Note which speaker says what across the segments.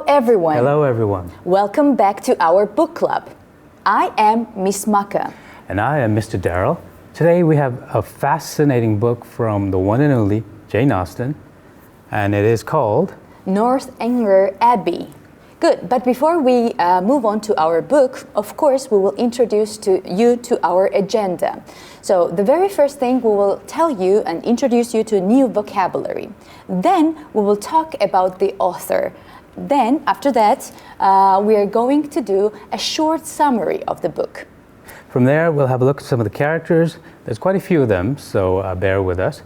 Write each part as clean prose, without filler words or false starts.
Speaker 1: Hello everyone.
Speaker 2: Hello everyone.
Speaker 1: Welcome back to our book club. I am Miss Maka.
Speaker 2: And I am Mr. Darrell. Today we have a fascinating book from the one and only Jane Austen, and it is called
Speaker 1: Northanger Abbey. Good, but before we move on to our book, of course, we will introduce you to our agenda. So the very first thing, we will tell you and introduce you to new vocabulary. Then we will talk about the author. Then, after that, we are going to do a short summary of the book.
Speaker 2: From there, we'll have a look at some of the characters. There's quite a few of them, so bear with us.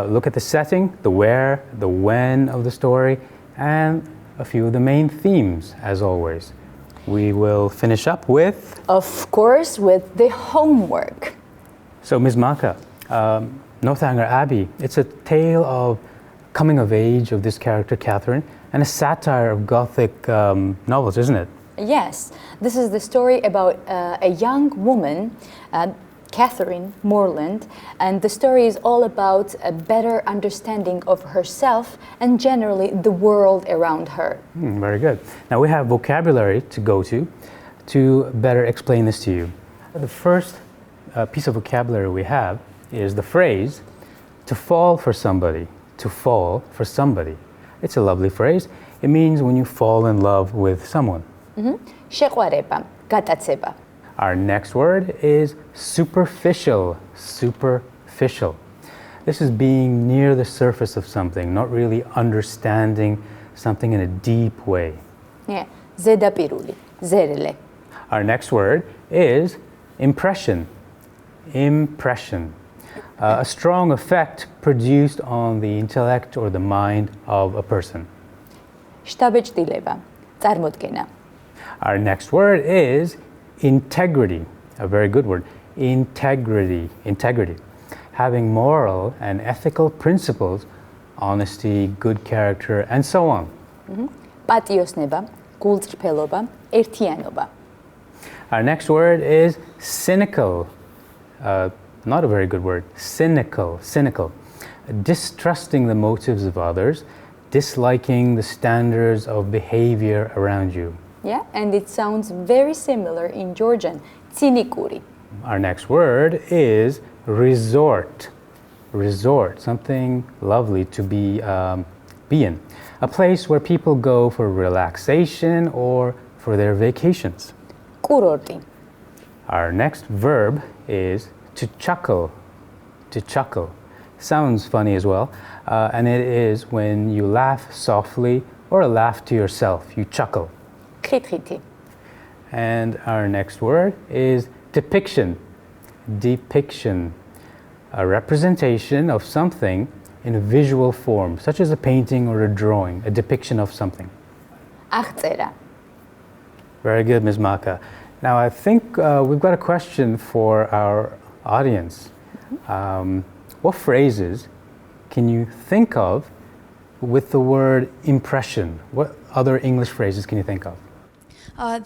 Speaker 2: Look at the setting, the where, the when of the story, and a few of the main themes, as always. We will finish up with...
Speaker 1: Of course, with the homework.
Speaker 2: So, Ms. Maka, Northanger Abbey, it's a tale of coming of age of this character, Catherine, and a satire of Gothic novels, isn't it?
Speaker 1: Yes, this is the story about a young woman, Catherine Morland, and the story is all about a better understanding of herself and generally the world around her.
Speaker 2: Very good. Now we have vocabulary to go to better explain this to you. The first piece of vocabulary we have is the phrase to fall for somebody, to fall for somebody. It's a lovely phrase. It means when you fall in love with someone.
Speaker 1: შეყვარება, გატაცება.
Speaker 2: Our next word is superficial, superficial. This is being near the surface of something, not really understanding something in a deep way.
Speaker 1: Yeah, ზედაპირული, ზერელე.
Speaker 2: Our next word is impression, impression. A strong effect produced on the intellect or the mind of a person.
Speaker 1: შთაბეჭდილება, წარმოდგენა.
Speaker 2: Our next word is integrity, a very good word. Integrity, integrity. Having moral and ethical principles, honesty, good character, and so on.
Speaker 1: პატიოსნება, გულწრფელობა, ერთიანობა.
Speaker 2: Our next word is cynical. Not a very good word. Cynical, cynical. Distrusting the motives of others, disliking the standards of behavior around you.
Speaker 1: Yeah, and it sounds very similar in Georgian. Tsinikuri.
Speaker 2: Our next word is resort. Resort, something lovely to be in. A place where people go for relaxation or for their vacations.
Speaker 1: Kurorti.
Speaker 2: Our next verb is to chuckle. To chuckle. Sounds funny as well. And it is when you laugh softly or laugh to yourself. You chuckle.
Speaker 1: ხიტხიტი.
Speaker 2: And our next word is depiction. Depiction. A representation of something in a visual form, such as a painting or a drawing, a depiction of something.
Speaker 1: აღწერა.
Speaker 2: Very good, Ms. Maka. Now, I think we've got a question for our audience. What phrases can you think of with the word impression? What other English phrases can you think of?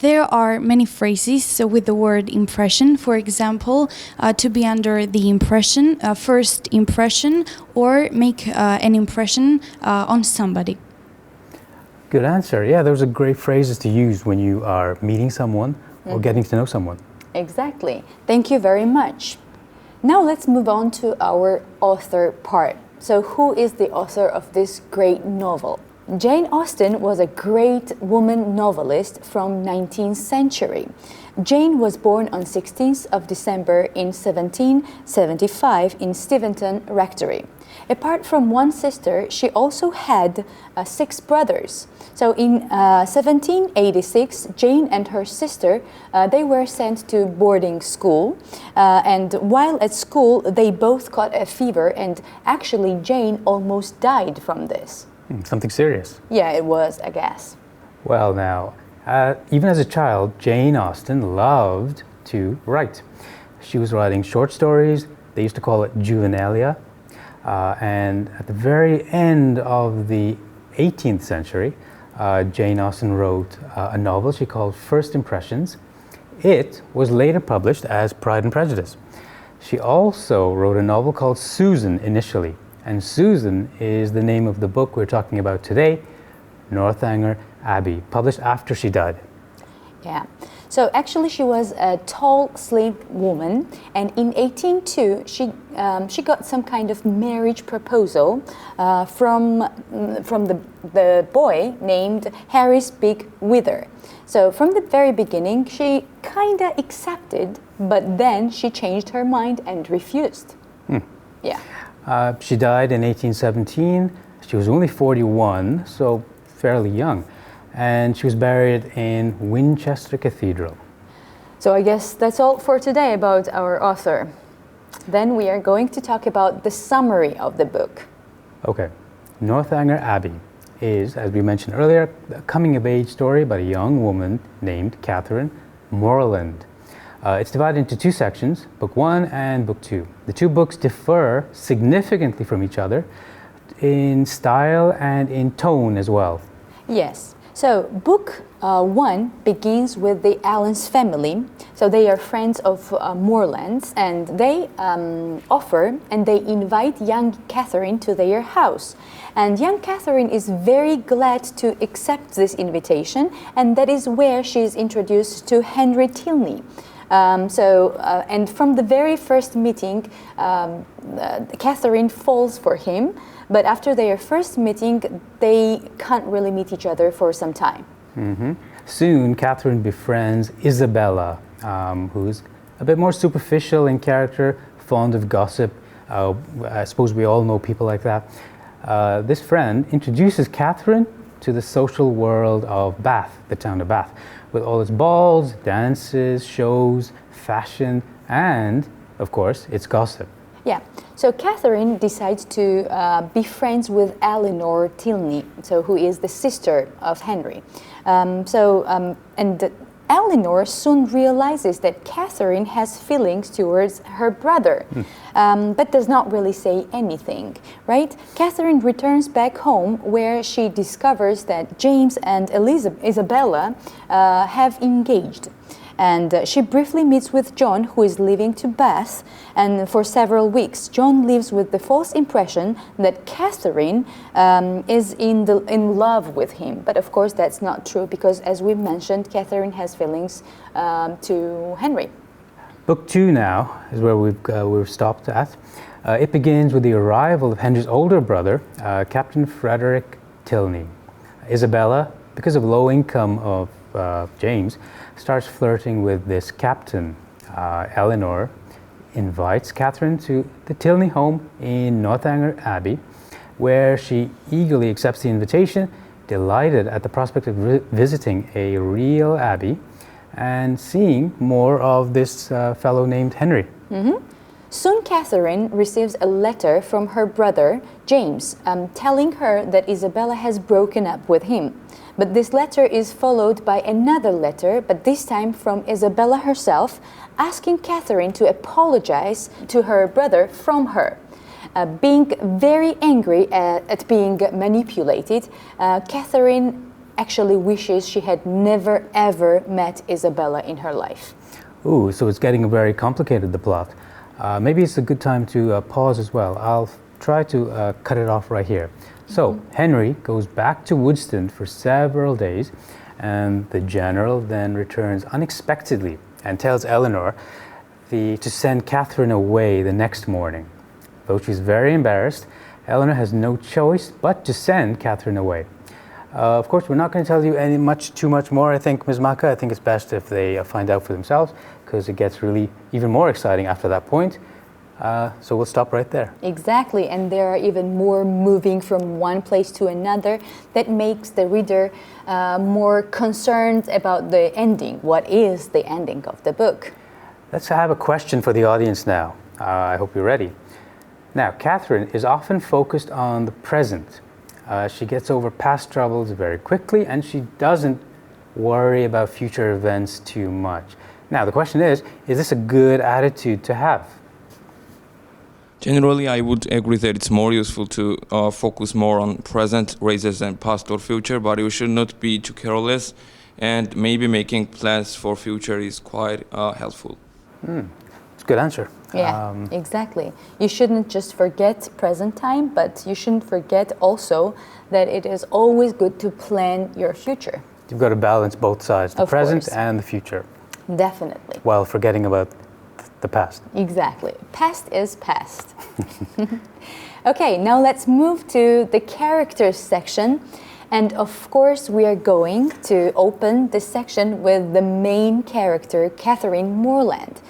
Speaker 3: There are many phrases with the word impression. For example, to be under the impression, first impression, or make an impression on somebody.
Speaker 2: Good answer. Yeah, those are great phrases to use when you are meeting someone or getting to know someone.
Speaker 1: Exactly. Thank you very much. Now let's move on to our author part. So who is the author of this great novel? Jane Austen was a great woman novelist from 19th century. Jane was born on 16th of December in 1775 in Steventon Rectory. Apart from one sister, she also had 6 brothers. So in 1786, Jane and her sister, they were sent to boarding school. And while at school, they both caught a fever, and actually Jane almost died from this.
Speaker 2: Something serious.
Speaker 1: Yeah, it was, I guess.
Speaker 2: Well, now, even as a child, Jane Austen loved to write. She was writing short stories. They used to call it juvenilia. And at the very end of the 18th century, Jane Austen wrote a novel she called First Impressions. It was later published as Pride and Prejudice. She also wrote a novel called Susan initially. And Susan is the name of the book we're talking about today, Northanger Abbey, published after she died.
Speaker 1: Yeah. So actually she was a tall, slim woman, and in 1802 she got some kind of marriage proposal from the boy named Harry's Big Wither. So from the very beginning she kind of accepted, but then she changed her mind and refused. Yeah.
Speaker 2: She died in 1817. She was only 41, so fairly young. And she was buried in Winchester Cathedral.
Speaker 1: So I guess that's all for today about our author. Then we are going to talk about the summary of the book.
Speaker 2: Okay. Northanger Abbey is, as we mentioned earlier, a coming-of-age story about a young woman named Catherine Morland. It's divided into two sections, Book 1 and Book 2. The two books differ significantly from each other in style and in tone as well.
Speaker 1: Yes. So Book 1 begins with the Allen's family. So they are friends of Morlands, and they offer and they invite young Catherine to their house. And young Catherine is very glad to accept this invitation, and that is where she is introduced to Henry Tilney. And from the very first meeting, Catherine falls for him, but after their first meeting, they can't really meet each other for some time.
Speaker 2: Soon, Catherine befriends Isabella, who's a bit more superficial in character, fond of gossip. I suppose we all know people like that. This friend introduces Catherine to the social world of Bath, the town of Bath, with all its balls, dances, shows, fashion, and, of course, its gossip.
Speaker 1: Yeah, so Catherine decides to be friends with Eleanor Tilney, who is the sister of Henry. And Eleanor soon realizes that Catherine has feelings towards her brother, but does not really say anything, right? Catherine returns back home where she discovers that James and Isabella have engaged. And she briefly meets with John, who is leaving to Bath, and for several weeks John lives with the false impression that Catherine is in love with him. But of course that's not true, because as we mentioned, Catherine has feelings to Henry.
Speaker 2: Book 2 now is where we've stopped at. It begins with the arrival of Henry's older brother, Captain Frederick Tilney. Isabella, because of low income of James, starts flirting with this captain. Eleanor invites Catherine to the Tilney home in Northanger Abbey, where she eagerly accepts the invitation, delighted at the prospect of visiting a real abbey and seeing more of this fellow named Henry.
Speaker 1: Soon Catherine receives a letter from her brother, James, telling her that Isabella has broken up with him. But this letter is followed by another letter, but this time from Isabella herself, asking Catherine to apologize to her brother from her. Being very angry at being manipulated, Catherine actually wishes she had never ever met Isabella in her life.
Speaker 2: Ooh, so it's getting very complicated, the plot. Maybe it's a good time to pause as well. I'll try to cut it off right here. So Henry goes back to Woodston for several days, and the general then returns unexpectedly and tells Eleanor to send Catherine away the next morning. Though she's very embarrassed, Eleanor has no choice but to send Catherine away. Of course, we're not going to tell you too much more, I think, Ms. Maka. I think it's best if they find out for themselves, because it gets really even more exciting after that point. So we'll stop right there.
Speaker 1: Exactly, and there are even more moving from one place to another that makes the reader more concerned about the ending. What is the ending of the book?
Speaker 2: Let's have a question for the audience now. I hope you're ready. Now, Catherine is often focused on the present. She gets over past troubles very quickly, and she doesn't worry about future events too much. Now, the question is this a good attitude to have?
Speaker 4: Generally, I would agree that it's more useful to focus more on present rather than past or future, but you should not be too careless, and maybe making plans for future is quite helpful.
Speaker 2: It's a good answer.
Speaker 1: Yeah, exactly. You shouldn't just forget present time, but you shouldn't forget also that it is always good to plan your future.
Speaker 2: You've got to balance both sides, the present and the future.
Speaker 1: Definitely.
Speaker 2: While forgetting about the past.
Speaker 1: Exactly. Past is past. Okay, now let's move to the characters section. And of course, we are going to open this section with the main character, Catherine Morland.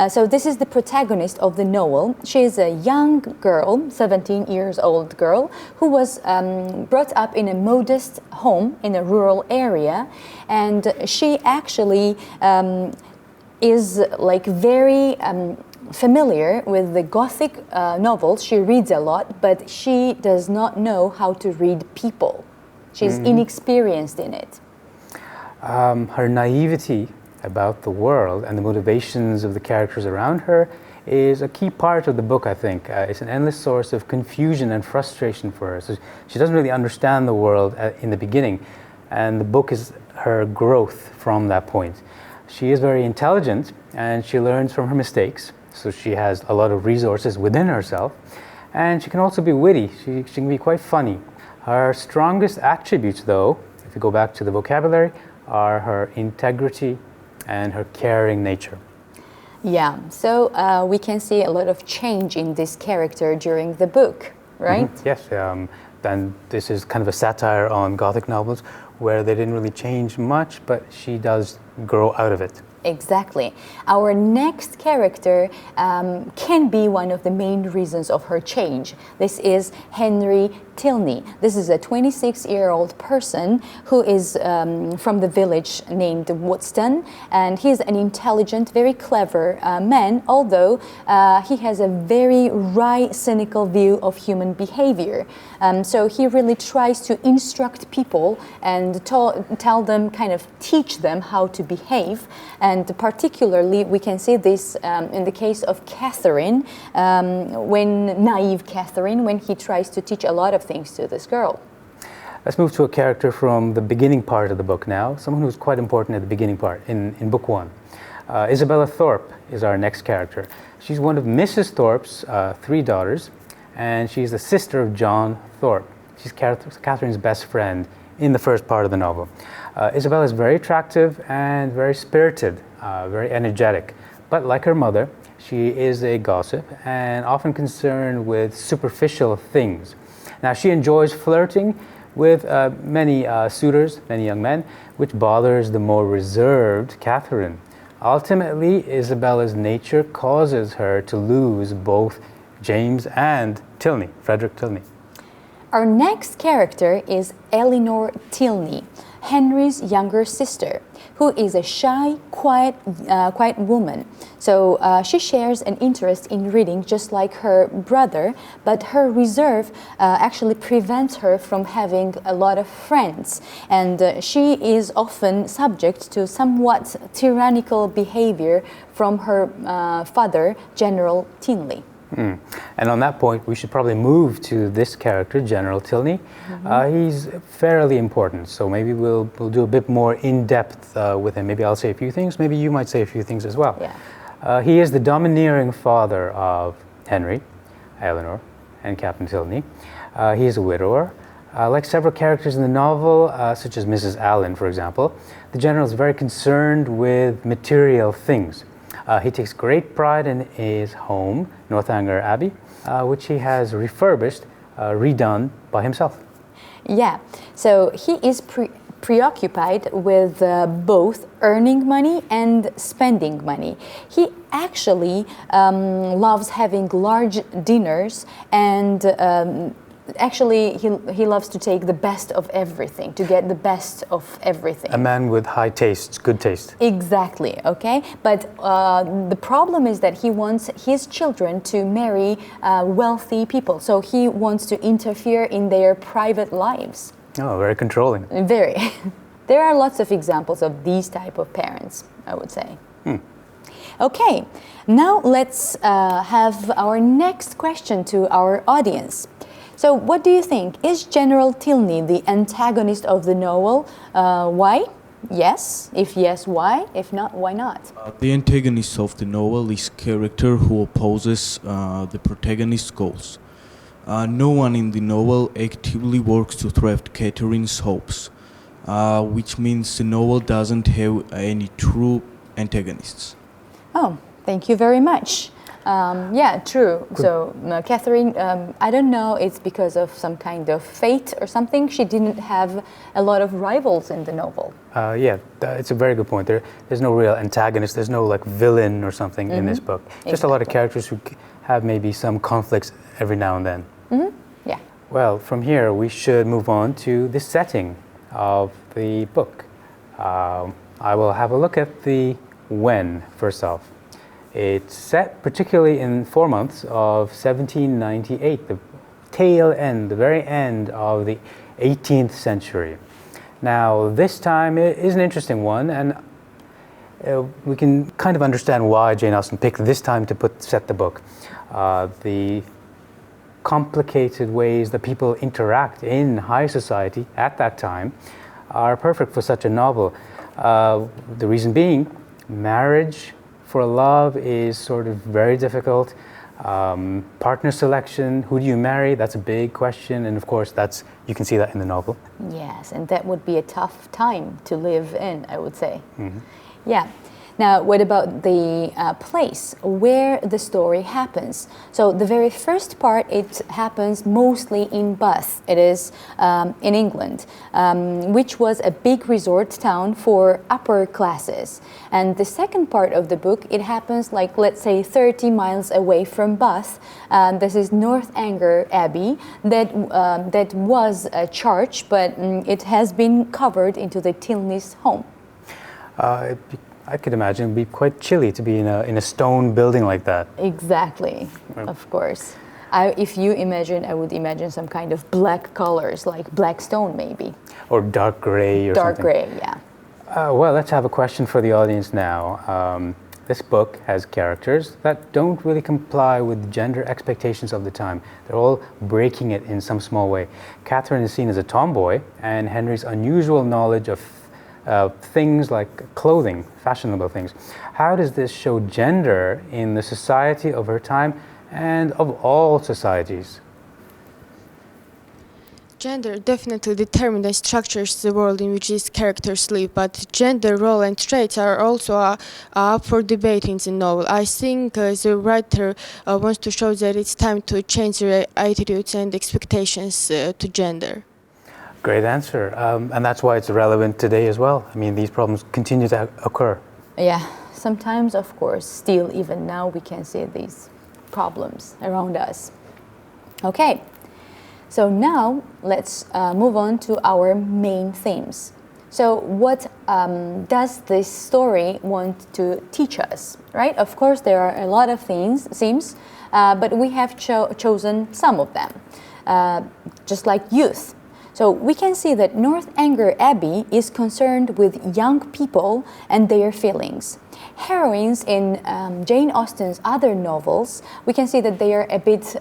Speaker 1: So this is the protagonist of the novel. She is a young girl, 17 years old girl, who was brought up in a modest home in a rural area. And she actually is like very familiar with the Gothic novels. She reads a lot, but she does not know how to read people. She's inexperienced in it.
Speaker 2: Her naivety about the world and the motivations of the characters around her is a key part of the book, I think. It's an endless source of confusion and frustration for her. So she doesn't really understand the world in the beginning, and the book is her growth from that point. She is very intelligent, and she learns from her mistakes, so she has a lot of resources within herself, and she can also be witty. She can be quite funny. Her strongest attributes, though, if you go back to the vocabulary, are her integrity and her caring nature.
Speaker 1: Yeah, so we can see a lot of change in this character during the book, right?
Speaker 2: Yes, and this is kind of a satire on Gothic novels where they didn't really change much, but she does grow out of it.
Speaker 1: Exactly. Our next character can be one of the main reasons of her change. This is Henry Tilney. This is a 26-year-old person who is from the village named Woodston, and he's an intelligent, very clever man, although he has a very wry, cynical view of human behavior. So he really tries to instruct people and tell them, kind of teach them how to behave. And particularly, we can see this in the case of Catherine, naive Catherine, when he tries to teach a lot of things to this girl.
Speaker 2: Let's move to a character from the beginning part of the book now, someone who's quite important at the beginning part, in book one. Isabella Thorpe is our next character. She's one of Mrs. Thorpe's 3 daughters, and she's the sister of John Thorpe. She's Catherine's best friend in the first part of the novel. Isabella is very attractive and very spirited, very energetic, but like her mother, she is a gossip and often concerned with superficial things. Now, she enjoys flirting with many suitors, many young men, which bothers the more reserved Catherine. Ultimately, Isabella's nature causes her to lose both James and Tilney, Frederick Tilney.
Speaker 1: Our next character is Eleanor Tilney, Henry's younger sister, who is a shy, quiet woman. So she shares an interest in reading just like her brother, but her reserve actually prevents her from having a lot of friends. And she is often subject to somewhat tyrannical behavior from her father, General Tilney.
Speaker 2: And on that point, we should probably move to this character, General Tilney. He's fairly important, so maybe we'll do a bit more in-depth with him. Maybe I'll say a few things, maybe you might say a few things as well.
Speaker 1: Yeah.
Speaker 2: He is the domineering father of Henry, Eleanor, and Captain Tilney. He is a widower. Like several characters in the novel, such as Mrs. Allen, for example, the General is very concerned with material things. He takes great pride in his home, Northanger Abbey, which he has refurbished, redone by himself.
Speaker 1: Yeah, so he is preoccupied with both earning money and spending money. He actually loves having large dinners, and actually he loves to take the best of everything, to get the best of everything.
Speaker 2: A man with high tastes, good taste.
Speaker 1: Exactly, okay? But the problem is that he wants his children to marry wealthy people, so he wants to interfere in their private lives.
Speaker 2: Oh, very controlling.
Speaker 1: Very. There are lots of examples of these type of parents, I would say. Okay, now let's have our next question to our audience. So what do you think? Is General Tilney the antagonist of the novel? Why? Yes? If yes, why? If not, why not?
Speaker 5: The antagonist of the novel is character who opposes the protagonist's goals. No one in the novel actively works to thwart Catherine's hopes, which means the novel doesn't have any true antagonists.
Speaker 1: Oh, thank you very much. Yeah, true. So Catherine, I don't know, it's because of some kind of fate or something. She didn't have a lot of rivals in the novel.
Speaker 2: Yeah, it's a very good point. There's no real antagonist. There's no like villain or something in this book. Just a lot of characters who have maybe some conflicts every now and then.
Speaker 1: Yeah.
Speaker 2: Well, from here we should move on to the setting of the book. I will have a look at the when first off. It's set particularly in 4 months of 1798, the tail end, the very end of the 18th century. Now, this time is an interesting one, and we can kind of understand why Jane Austen picked this time to set the book. The complicated ways that people interact in high society at that time are perfect for such a novel. The reason being, marriage for love is sort of very difficult. Partner selection, who do you marry? That's a big question, and of course you can see that in the novel.
Speaker 1: Yes, and that would be a tough time to live in, I would say. Yeah. Now, what about the place where the story happens? So the very first part, it happens mostly in Bath. It is in England, which was a big resort town for upper classes. And the second part of the book, it happens like, let's say, 30 miles away from Bath. This is Northanger Abbey. That was a church, but it has been covered into the Tilney's home.
Speaker 2: I could imagine it'd be quite chilly to be in a stone building like that.
Speaker 1: Exactly, of course. If you imagine, I would imagine some kind of black colors, like black stone maybe.
Speaker 2: Or dark gray or
Speaker 1: dark
Speaker 2: something.
Speaker 1: Dark gray, yeah.
Speaker 2: Well, let's have a question for the audience now. This book has characters that don't really comply with the gender expectations of the time. They're all breaking it in some small way. Catherine is seen as a tomboy, and Henry's unusual knowledge of things like clothing, fashionable things. How does this show gender in the society of her time and of all societies?
Speaker 6: Gender definitely determines and structures the world in which these characters live, but gender role and traits are also up for debate in the novel. I think the writer wants to show that it's time to change their attitudes and expectations to gender.
Speaker 2: Great answer. And that's why it's relevant today as well. I mean, these problems continue to occur.
Speaker 1: Yeah, sometimes, of course, still even now we can see these problems around us. Okay, so now let's move on to our main themes. So what does this story want to teach us, right? Of course, there are a lot of themes, but we have chosen some of them, just like youth. So we can see that Northanger Abbey is concerned with young people and their feelings. Heroines in Jane Austen's other novels, we can see that they are a bit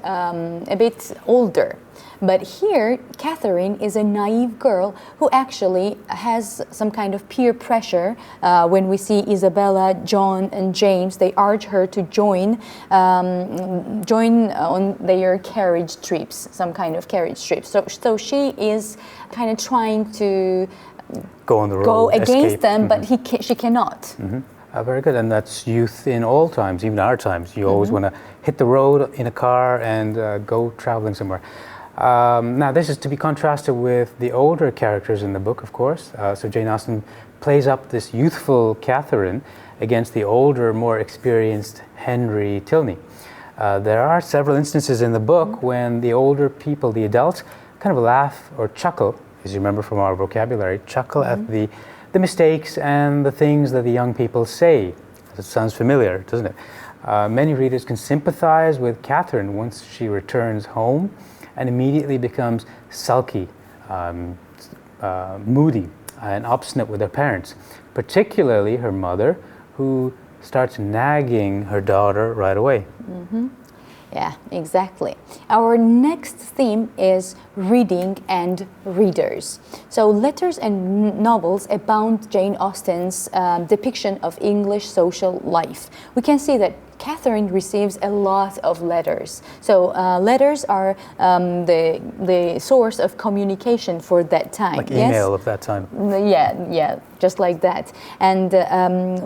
Speaker 1: older. But here, Catherine is a naive girl who actually has some kind of peer pressure. When we see Isabella, John, and James, they urge her to join on their carriage trips, some kind of carriage trips. So she is kind of trying to
Speaker 2: go on the road,
Speaker 1: go against
Speaker 2: escape.
Speaker 1: them, but she cannot.
Speaker 2: Very good, and that's youth in all times, even our times. You always want to hit the road in a car and go traveling somewhere. Now, this is to be contrasted with the older characters in the book, of course. So Jane Austen plays up this youthful Catherine against the older, more experienced Henry Tilney. There are several instances in the book when the older people, the adults, kind of laugh or chuckle, as you remember from our vocabulary, chuckle at the mistakes and the things that the young people say. It sounds familiar, doesn't it? Many readers can sympathize with Catherine once she returns home and immediately becomes sulky, moody, and obstinate with her parents, particularly her mother, who starts nagging her daughter right away.
Speaker 1: Yeah, exactly. Our next theme is reading and readers. So letters and novels abound Jane Austen's depiction of English social life. We can see that Catherine receives a lot of letters. So letters are the source of communication for that time.
Speaker 2: Like email of that time.
Speaker 1: Yeah, just like that. And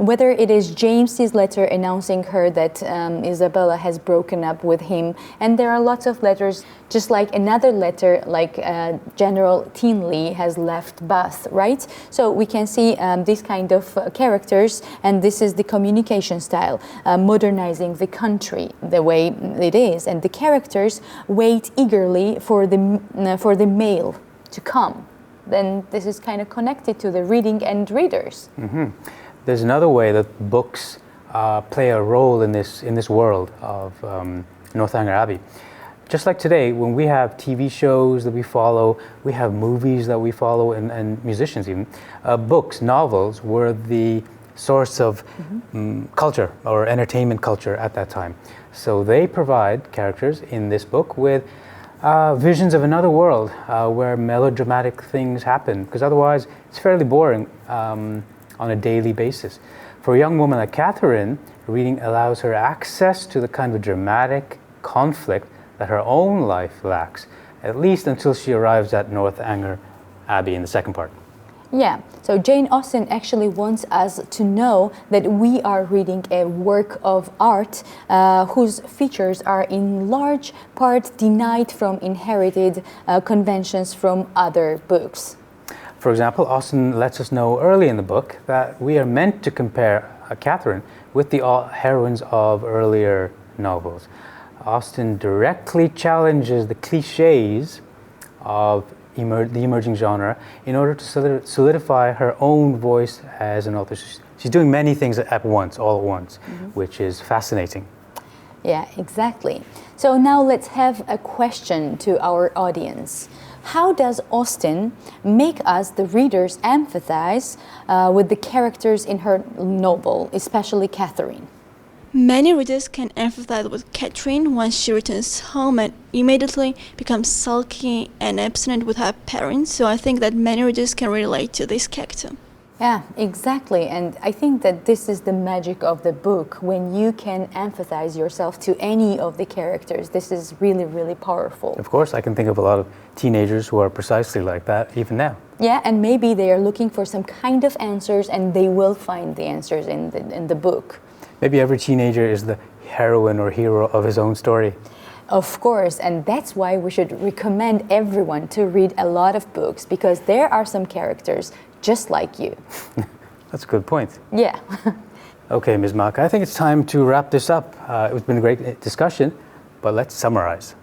Speaker 1: whether it is James's letter announcing her that Isabella has broken up with him, and there are lots of letters, just like another letter like General Tinley has left Bath, right? So we can see these kind of characters, and this is the communication style, modernizing the country the way it is, and the characters wait eagerly for the mail to come. Then this is kind of connected to the reading and readers.
Speaker 2: Mm-hmm. There's another way that books play a role in this world of Northanger Abbey. Just like today, when we have TV shows that we follow, we have movies that we follow, and musicians even, books, novels were the source of culture or entertainment culture at that time. So they provide characters in this book with visions of another world where melodramatic things happen, because otherwise it's fairly boring on a daily basis. For a young woman like Catherine, reading allows her access to the kind of dramatic conflict that her own life lacks, at least until she arrives at Northanger Abbey in the second part.
Speaker 1: Yeah, so Jane Austen actually wants us to know that we are reading a work of art whose features are in large part denied from inherited conventions from other books.
Speaker 2: For example, Austen lets us know early in the book that we are meant to compare Catherine with the heroines of earlier novels. Austen directly challenges the cliches of the emerging genre in order to solidify her own voice as an author. She's doing many things at once, all at once, which is fascinating.
Speaker 1: Yeah, exactly. So now let's have a question to our audience. How does Austen make us, the readers, empathize with the characters in her novel, especially Catherine?
Speaker 7: Many readers can empathize with Catherine once she returns home and immediately becomes sulky and abstinent with her parents, so I think that many readers can relate to this character.
Speaker 1: Yeah, exactly, and I think that this is the magic of the book, when you can empathize yourself to any of the characters. This is really, really powerful.
Speaker 2: Of course, I can think of a lot of teenagers who are precisely like that, even now.
Speaker 1: Yeah, and maybe they are looking for some kind of answers, and they will find the answers in the book.
Speaker 2: Maybe every teenager is the heroine or hero of his own story.
Speaker 1: Of course, and that's why we should recommend everyone to read a lot of books, because there are some characters just like you.
Speaker 2: That's a good point.
Speaker 1: Yeah.
Speaker 2: Okay, Ms. Maka, I think it's time to wrap this up. It's been a great discussion, but let's summarize.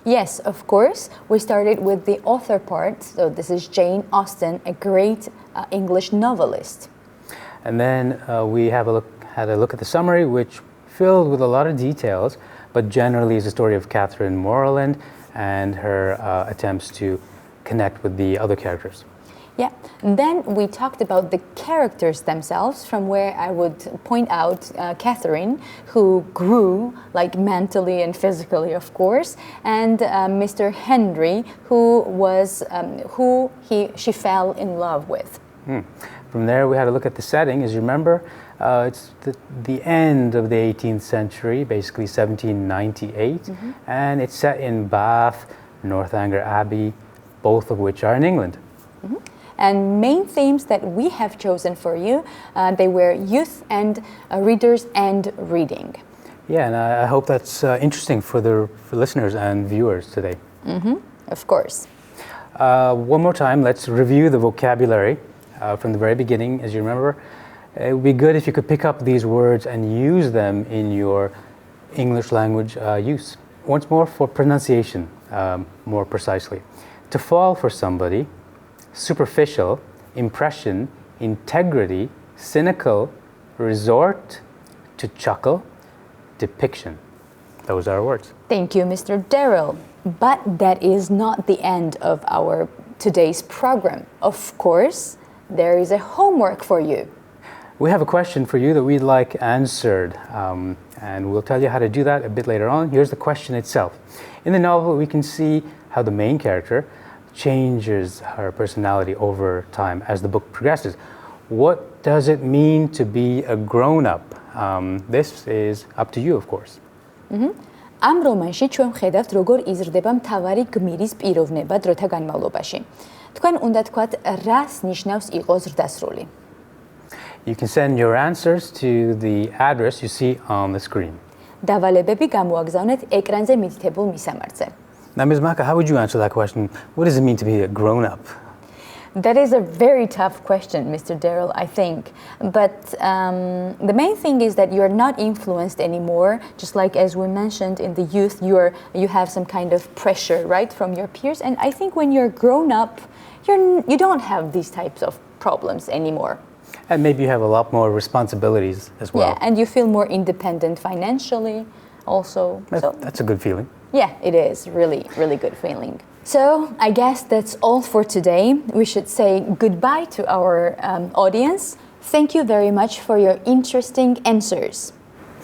Speaker 1: Yes, of course. We started with the author part. So this is Jane Austen, a great English novelist.
Speaker 2: And then we had a look at the summary, which filled with a lot of details, but generally is a story of Catherine Morland and her attempts to connect with the other characters.
Speaker 1: Yeah, and then we talked about the characters themselves, from where I would point out Catherine, who grew like mentally and physically, of course, and Mr. Henry, who she fell in love with.
Speaker 2: From there, we had a look at the setting. As you remember, it's the end of the 18th century, basically 1798, and it's set in Bath, Northanger Abbey, both of which are in England.
Speaker 1: And main themes that we have chosen for you, they were youth and readers and reading.
Speaker 2: Yeah, and I hope that's interesting for listeners and viewers today.
Speaker 1: Of course.
Speaker 2: One more time, let's review the vocabulary from the very beginning. As you remember, it would be good if you could pick up these words and use them in your English language use. Once more for pronunciation, more precisely. To fall for somebody, superficial, impression, integrity, cynical, resort, to chuckle, depiction. Those are our words.
Speaker 1: Thank you, Mr. Darrell. But that is not the end of our today's program. Of course, there is a homework for you.
Speaker 2: We have a question for you that we'd like answered, and we'll tell you how to do that a bit later on. Here's the question itself. In the novel, we can see how the main character changes her personality over time as the book progresses. What does it mean to be a grown-up? This is up to you, of course.
Speaker 1: ამ რომანში ჩვენ ვხედავთ, როგორ იზრდება მთავარი გმირის პიროვნება დროთა განმავლობაში. თქვენ უნდა თქვათ, რას ნიშნავს იყო ზრდასრული?
Speaker 2: You can send your answers to the address you see on the screen.
Speaker 1: დავალებები გამოაგზავნეთ ეკრანზე მითითებულ მისამართზე.
Speaker 2: Now, Ms. Maka, how would you answer that question? What does it mean to be a grown-up?
Speaker 1: That is a very tough question, Mr. Darrell, I think. But the main thing is that you're not influenced anymore. Just like as we mentioned in the youth, you have some kind of pressure, right, from your peers. And I think when you're grown up, you don't have these types of problems anymore.
Speaker 2: And maybe you have a lot more responsibilities as well.
Speaker 1: Yeah, and you feel more independent financially also.
Speaker 2: That's a good feeling.
Speaker 1: Yeah, it is really, really good feeling. So I guess that's all for today. We should say goodbye to our audience. Thank you very much for your interesting answers.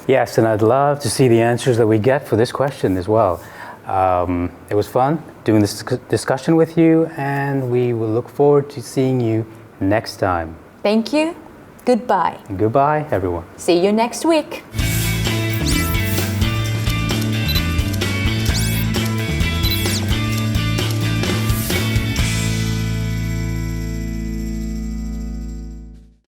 Speaker 2: Yes, and I'd love to see the answers that we get for this question as well. It was fun doing this discussion with you, and we will look forward to seeing you next time.
Speaker 1: Thank you. Goodbye.
Speaker 2: Goodbye, everyone.
Speaker 1: See you next week.